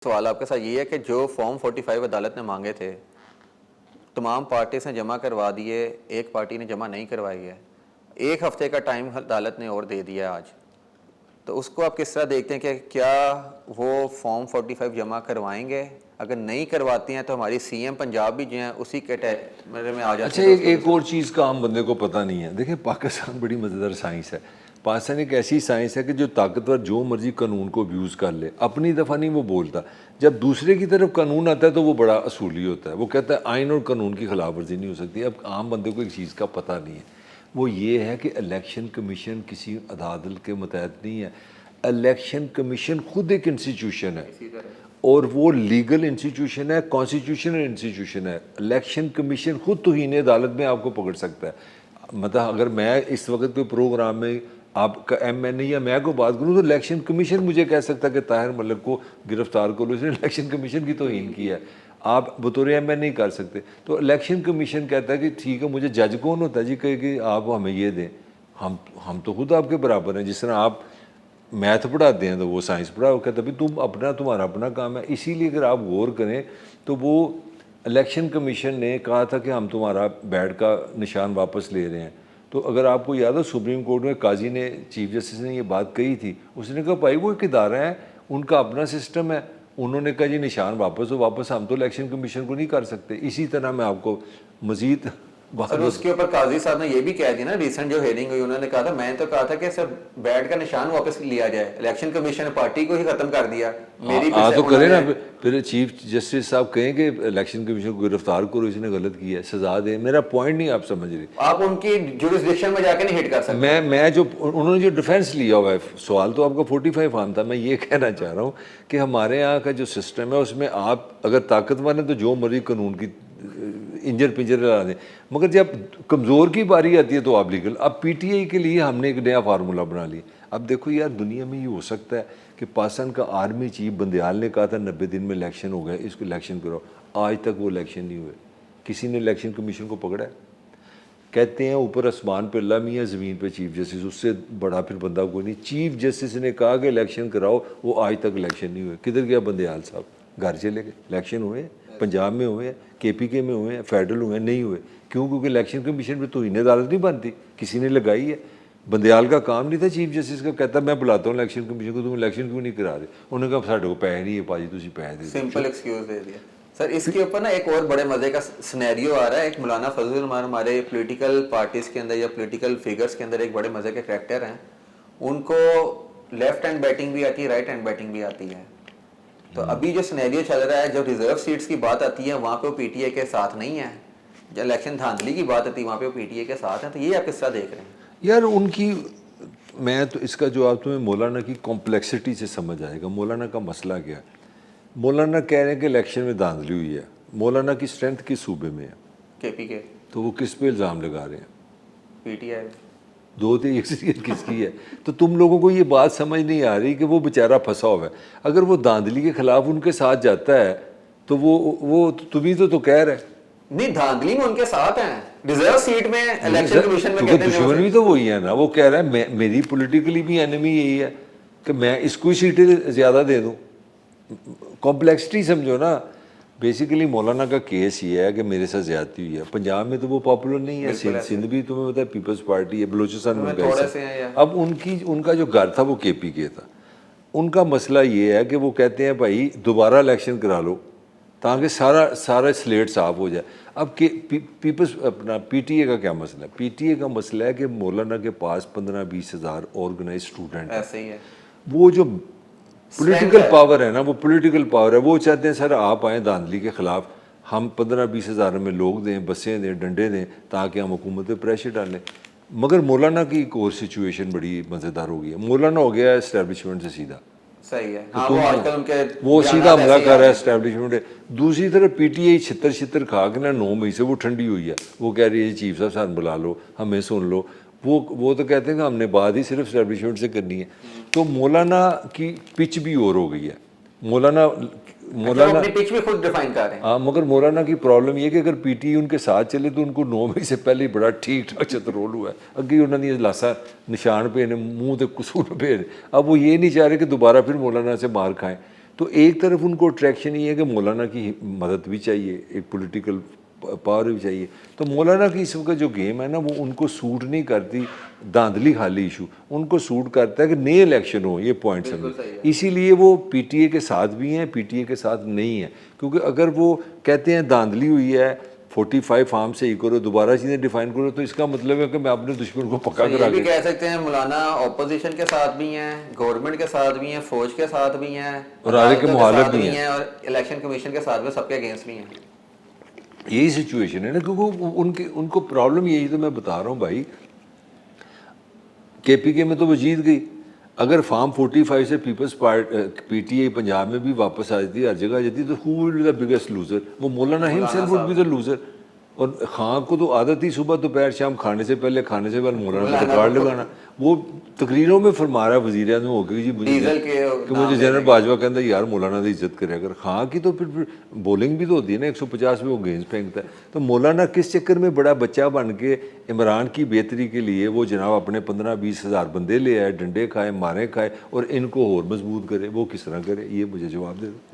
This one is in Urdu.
سوال آپ کے ساتھ یہ ہے کہ جو فارم 45 عدالت نے مانگے تھے تمام پارٹیز نے جمع کروا دیے، ایک پارٹی نے جمع نہیں کروائی ہے، ایک ہفتے کا ٹائم عدالت نے اور دے دیا آج، تو اس کو آپ کس طرح دیکھتے ہیں کہ کیا وہ فارم 45 جمع کروائیں گے؟ اگر نہیں کرواتے ہیں تو ہماری سی ایم پنجاب بھی جو ہیں اسی کیٹیگری میں آ جاتے ہیں۔ اچھا، ایک اور چیز کا عام بندے کو پتہ نہیں ہے. دیکھیں پاکستان بڑی مزیدار سائنس ہے. پاکستان ایک ایسی سائنس ہے کہ جو طاقتور جو مرضی قانون کو ابیوز کر لے، اپنی دفعہ نہیں وہ بولتا. جب دوسرے کی طرف قانون آتا ہے تو وہ بڑا اصولی ہوتا ہے، وہ کہتا ہے آئین اور قانون کی خلاف ورزی نہیں ہو سکتی. اب عام بندے کو ایک چیز کا پتہ نہیں ہے، وہ یہ ہے کہ الیکشن کمیشن کسی عدالت کے متحد نہیں ہے. الیکشن کمیشن خود ایک انسٹیٹیوشن ہے اور وہ لیگل انسٹیٹیوشن ہے، کانسٹیٹیوشنل انسٹیٹیوشن ہے. الیکشن کمیشن خود توہین عدالت میں آپ کو پکڑ سکتا ہے. مطلب اگر میں اس وقت کوئی پروگرام میں آپ کا ایم این اے یا میں کو بات کروں تو الیکشن کمیشن مجھے کہہ سکتا ہے کہ طاہر ملک کو گرفتار کرو، اس نے الیکشن کمیشن کی توہین کی ہے، آپ بطور ایم این اے نہیں کر سکتے. تو الیکشن کمیشن کہتا ہے کہ ٹھیک ہے، مجھے جج کون ہوتا ہے جی کہ آپ ہمیں یہ دیں. ہم تو خود آپ کے برابر ہیں. جس طرح آپ میتھ پڑھاتے ہیں تو وہ سائنس پڑھا، وہ کہتا ہے تمہارا اپنا کام ہے. اسی لیے اگر آپ غور کریں تو وہ الیکشن کمیشن نے کہا تھا کہ ہم تمہارا بیڈ کا نشان واپس لے رہے ہیں. تو اگر آپ کو یاد ہو سپریم کورٹ میں قاضی نے، چیف جسٹس نے یہ بات کہی تھی، اس نے کہا بھائی وہ ایک ادارہ ہے، ان کا اپنا سسٹم ہے، انہوں نے کہا جی نشان واپس ہو، واپس ہم تو الیکشن کمیشن کو نہیں کر سکتے. اسی طرح میں آپ کو مزید بات سر اس کے اوپر قاضی صاحب نے یہ بھی کہہ دیا نا، ریسنٹ جو ہیئرنگ ہوئی انہوں نے کہا تھا، میں تو کہا تھا کہ سر بیڈ کا نشان واپس لیا جائے، الیکشن کمیشن نے پارٹی کو ہی ختم کر دیا. میری تو کرے نا. پھر چیف جسٹس صاحب کہیں کہ الیکشن کمیشن کو گرفتار کرو، اس نے غلط کیا ہے، سزا دیں. میرا پوائنٹ نہیں آپ سمجھ رہی. آپ ان کی جورسڈکشن میں جا کے نہیں ہٹ کر سکتے. میں جو انہوں نے جو ڈیفینس لیا ہوا ہے، سوال تو آپ کا 45 عام تھا. میں یہ کہنا چاہ رہا ہوں کہ ہمارے یہاں کا جو سسٹم ہے اس میں آپ اگر طاقتور ہیں تو جو مرضی قانون کی انجر پنجر لا دیں، مگر جب کمزور کی باری آتی ہے تو آپ لیگل. اب پی ٹی آئی کے لیے ہم نے ایک نیا فارمولہ بنا لیا. اب دیکھو یار، دنیا میں یہ ہو سکتا ہے کہ پاکستان کا آرمی چیف بندیال نے کہا تھا 90 دن میں الیکشن ہو گئے، اس کو الیکشن کرو. آج تک وہ الیکشن نہیں ہوئے. کسی نے الیکشن کمیشن کو پکڑا ہے؟ کہتے ہیں اوپر آسمان پہ اللہ میاں، زمین پہ چیف جسٹس، اس سے بڑا پھر بندہ کوئی نہیں. چیف جسٹس نے کہا کہ الیکشن کراؤ، وہ آج تک الیکشن نہیں ہوئے. کدھر گیا بندیال صاحب؟ گھر چلے گئے. الیکشن ہوئے ہیں پنجاب میں، ہوئے ہیں کے پی کے میں، ہوئے ہیں فیڈرل ہوئے ہیں، نہیں ہوئے. کیوں؟ کیونکہ الیکشن کمیشن پہ توہین عدالت نہیں بنتی، کسی نے لگائی ہے. بندیال کا کام نہیں تھا چیف جسٹس کا، کہتا میں بلاتا ہوں الیکشن کمیشن کو، تم الیکشن کیوں نہیں کرا رہے؟ انہوں نے کہا ساڈے کو پیسے نہیں ہے پاجی، تسی پیسے دے دو. سمپل ایکسکیوز دے دیا. سر اس کے اوپر نا ایک اور بڑے مزے کا سینیریو آ رہا ہے. ایک مولانا فضل الرحمان ہمارے پولیٹیکل پارٹیز کے اندر یا پولیٹیکل فگرز کے اندر ایک بڑے مزے کے کریکٹر ہیں. ان کو لیفٹ ہینڈ بیٹنگ بھی آتی ہے، رائٹ ہینڈ بیٹنگ بھی آتی ہے. تو ابھی جو سینیریو چل رہا ہے، جب ریزرو سیٹس کی بات آتی ہے وہاں پہ وہ پی ٹی اے کے ساتھ نہیں ہے، جب الیکشن دھاندلی کی بات آتی ہے وہاں پہ وہ پی ٹی اے کے ساتھ ہیں. تو یہ آپ کس طرح دیکھ رہے ہیں؟ یار ان کی، میں تو اس کا جواب تمہیں مولانا کی کمپلیکسٹی سے سمجھ آئے گا. مولانا کا مسئلہ کیا ہے؟ مولانا کہہ رہے ہیں کہ الیکشن میں دھاندلی ہوئی ہے. مولانا کی اسٹرینتھ کس صوبے میں ہے؟ کے پی کے. تو وہ کس پہ الزام لگا رہے ہیں؟ P T I. دو تھی اکثریت کس کی ہے؟ تو تم لوگوں کو یہ بات سمجھ نہیں آ رہی کہ وہ بیچارہ پھنسا ہوا ہے. اگر وہ دھاندلی کے خلاف ان کے ساتھ جاتا ہے تو وہ تمہیں تو کہہ رہے نہیں، دھاندلی میں ان کے ساتھ ہیں. ریزرو سیٹ میں الیکشن کمیشن میں کیونکہ دشمن بھی تو وہی ہے نا. وہ کہہ رہا ہے میری پولیٹیکلی بھی اینمی یہی ہے کہ میں اس کو ہی سیٹیں زیادہ دے دوں. کمپلیکسٹی سمجھو نا. بیسیکلی مولانا کا کیس یہ ہے کہ میرے ساتھ زیادتی ہوئی ہے. پنجاب میں تو وہ پاپولر نہیں ہے، سندھ بھی تمہیں پتا ہے پیپلز پارٹی ہے، بلوچستان میں بھی. اب ان کا جو گھر تھا وہ کے پی کے تھا. ان کا مسئلہ یہ ہے کہ وہ کہتے ہیں بھائی دوبارہ الیکشن کرا لو تاکہ سارا سلیٹ صاف ہو جائے. اب پیپلز اپنا پی ٹی اے کا کیا مسئلہ ہے؟ پی ٹی اے کا مسئلہ ہے کہ مولانا کے پاس 15-20 ہزار آرگنائز اسٹوڈنٹ ہیں. وہ جو پولیٹیکل پاور ہے نا، وہ پولیٹیکل پاور ہے. وہ چاہتے ہیں سر آپ آئیں دھاندلی کے خلاف، ہم 15-20 ہزار میں لوگ دیں، بسیں دیں، ڈنڈے دیں تاکہ ہم حکومت پہ پریشر ڈالیں. مگر مولانا کی ایک اور سچویشن بڑی مزیدار ہو گئی ہے. مولانا ہو گیا ہے اسٹیبلشمنٹ سے سیدھا. صحیح ہے، وہ سیدھا حملہ کر رہا ہے اسٹیبلشمنٹ. دوسری طرف پی ٹی آئی چھتر کھا کے نا 9 مئی سے وہ ٹھنڈی ہوئی ہے. وہ کہہ رہی ہے چیف صاحب ساتھ بلا لو، ہمیں سن لو. وہ تو کہتے ہیں کہ ہم نے بات ہی صرف اسٹیبلشمنٹ سے کرنی ہے. تو مولانا کی پچ بھی اور ہو گئی ہے. مولانا اپنی پچ بھی خود ڈیفائن کر رہے ہیں. ہاں، مگر مولانا کی پرابلم یہ کہ اگر پی ٹی ان کے ساتھ چلے تو ان کو 9 مئی سے پہلے ہی بڑا ٹھیک ٹھاک چترول ہوا ہے. اگے انہوں نے لاسا نشان پہ منہ تے قصور پہ. اب وہ یہ نہیں چاہ رہے کہ دوبارہ پھر مولانا سے مار کھائیں. تو ایک طرف ان کو اٹریکشن یہ ہے کہ مولانا کی مدد بھی چاہیے، ایک پولیٹیکل پاور بھی چاہیے، تو مولانا کی اس وقت جو گیم ہے نا وہ ان کو سوٹ نہیں کرتی، دھاندلی خالی ایشو ان کو سوٹ کرتا ہے کہ نئے الیکشن ہو، یہ پوائنٹ سمجھے، اسی لیے وہ پی ٹی اے کے ساتھ بھی ہیں، پی ٹی اے کے ساتھ نہیں ہیں، کیونکہ اگر وہ کہتے ہیں دھاندلی ہوئی ہے 45 فارم سے ہی کرو، دوبارہ چیزیں ڈیفائن کرو، تو اس کا مطلب ہے کہ میں اپنے دشمن کو پکا یہ کرا بھی کے کہہ سکتے ہیں مولانا اپوزیشن کے ساتھ بھی ہیں، گورنمنٹ کے ساتھ بھی ہیں، فوج کے ساتھ بھی ہیں، اور آگے کے عدالتوں مخالف ساتھ بھی ہیں، اور الیکشن کمیشن کے ساتھ بھی، سب کے اگینسٹ بھی ہیں۔ یہی سچویشن ہے نا، کیونکہ ان کو پرابلم یہی تو میں بتا رہا ہوں بھائی، کے پی کے میں تو وہ جیت گئی، اگر فارم 45 سے peoples P T A Punjab میں بھی واپس آ جاتی، ہر جگہ آ جاتی، تو who will be the biggest loser? وہ مولانا himself would be the loser. اور خان کو تو عادت ہی صبح دوپہر شام کھانے سے پہلے مولانا پہ ریکارڈ لگانا، وہ تقریروں میں فرما رہا ہے وزیر اعظم ہو کے جی مجھے جنرل باجوہ کہتا ہے یار مولانا کی عزت کرے، اگر خان کی تو پھر بولنگ بھی تو ہوتی ہے نا، 150 میں وہ گیندز پھینکتا ہے، تو مولانا کس چکر میں بڑا بچہ بن کے عمران کی بہتری کے لیے وہ جناب اپنے 15-20 ہزار بندے لے آئے، ڈنڈے کھائے، مارے کھائے، اور ان کو اور مضبوط کرے، وہ کس طرح کرے؟ یہ مجھے جواب دے دو۔